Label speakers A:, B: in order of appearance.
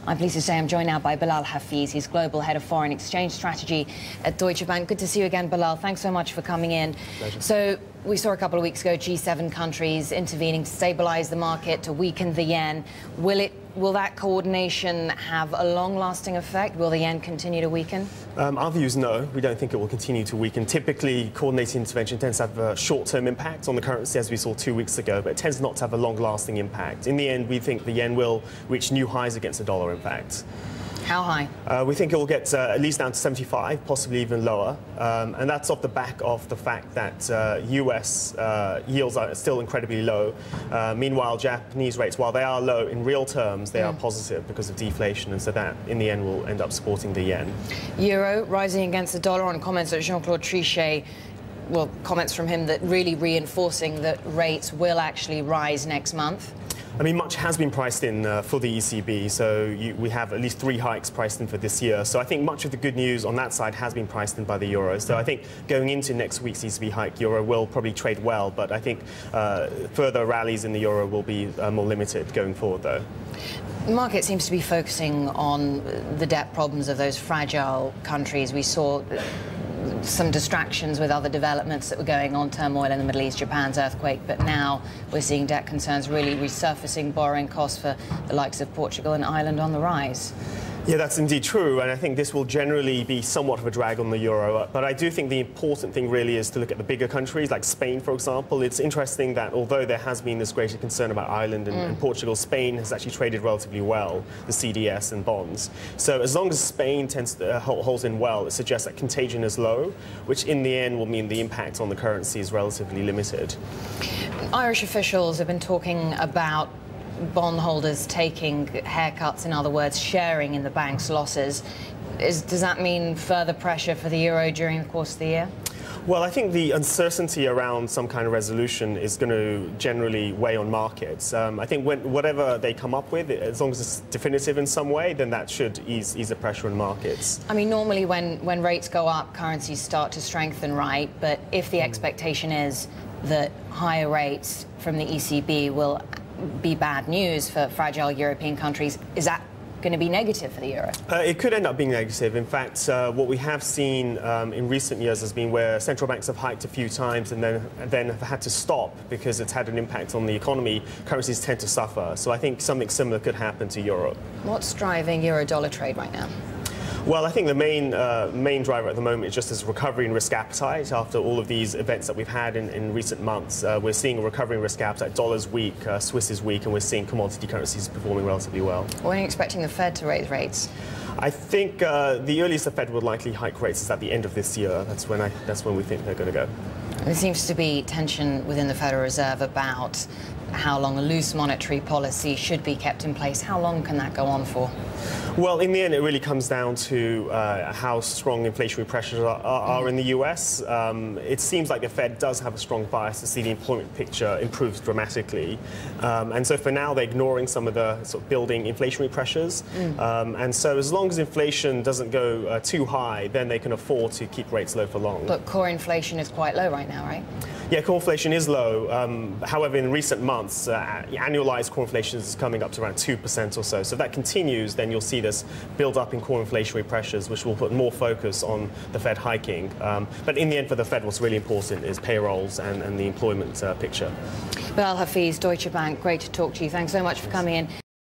A: I'm pleased to say I'm joined now by Bilal Hafeez. He's Global Head of Foreign Exchange Strategy at Deutsche Bank. Good to see you again, Bilal. Thanks so much for coming in.
B: Pleasure.
A: So we saw a couple of weeks ago G7 countries intervening to stabilize the market, to weaken the yen. Will that coordination have a long-lasting effect? Will the yen continue to weaken?
B: Our view is no. We don't think it will continue to weaken. Typically, coordinated intervention tends to have a short-term impact on the currency, as we saw 2 weeks ago, but it tends not to have a long-lasting impact. In the end, we think the yen will reach new highs against the dollar, in fact.
A: How high?
B: We think it will get at least down to 75, possibly even lower. And that's off the back of the fact that US yields are still incredibly low. Meanwhile, Japanese rates, while they are low in real terms, they are positive because of deflation. And so that, in the end, will end up supporting the yen.
A: Euro rising against the dollar on comments that Jean-Claude Trichet, well, comments from him that really reinforcing that rates will actually rise next month.
B: I mean, much has been priced in for the ECB, so we have at least 3 hikes priced in for this year. So I think much of the good news on that side has been priced in by the euro. So I think going into next week's ECB hike, euro will probably trade well, but I think further rallies in the euro will be more limited going forward, though.
A: The market seems to be focusing on the debt problems of those fragile countries. We saw some distractions with other developments that were going on, turmoil in the Middle East, Japan's earthquake, but now we're seeing debt concerns really resurfacing, borrowing costs for the likes of Portugal and Ireland on the rise.
B: Yeah, that's indeed true, and I think this will generally be somewhat of a drag on the euro. But I do think the important thing really is to look at the bigger countries, like Spain, for example. It's interesting that although there has been this greater concern about Ireland and Portugal, Spain has actually traded relatively well, the CDS and bonds. So as long as Spain tends to, holds in well, it suggests that contagion is low, which in the end will mean the impact on the currency is relatively limited.
A: Irish officials have been talking about bondholders taking haircuts, in other words, sharing in the bank's losses. Does that mean further pressure for the euro during the course of the year?
B: Well, I think the uncertainty around some kind of resolution is going to generally weigh on markets. I think whatever they come up with, as long as it's definitive in some way, then that should ease the pressure on markets.
A: I mean, normally when rates go up, currencies start to strengthen, right? But if the expectation is that higher rates from the ECB will be bad news for fragile European countries, is that going to be negative for the euro?
B: It could end up being negative. In fact, what we have seen in recent years has been where central banks have hiked a few times and then have had to stop because it's had an impact on the economy. Currencies tend to suffer. So I think something similar could happen to Europe.
A: What's driving euro-dollar trade right now?
B: Well, I think the main driver at the moment is just this recovery in risk appetite. After all of these events that we've had in recent months, we're seeing a recovery in risk appetite. Dollar's weak, Swiss is weak, and we're seeing commodity currencies performing relatively well.
A: When are you expecting the Fed to raise rates?
B: I think the earliest the Fed would likely hike rates is at the end of this year. That's when we think they're going to go.
A: There seems to be tension within the Federal Reserve about how long a loose monetary policy should be kept in place. How long can that go on for?
B: Well, in the end, it really comes down to how strong inflationary pressures are in the US. It seems like the Fed does have a strong bias to see the employment picture improves dramatically. And so for now, they're ignoring some of the sort of building inflationary pressures. And so as long as inflation doesn't go too high, then they can afford to keep rates low for long.
A: But core inflation is quite low right now, right?
B: Yeah, core inflation is low. However, in recent months, annualized core inflation is coming up to around 2% or so. So if that continues, then you'll see this build up in core inflationary pressures, which will put more focus on the Fed hiking. But in the end, for the Fed, what's really important is payrolls and the employment picture.
A: Bilal Hafeez, Deutsche Bank, great to talk to you. Thanks so much for coming in.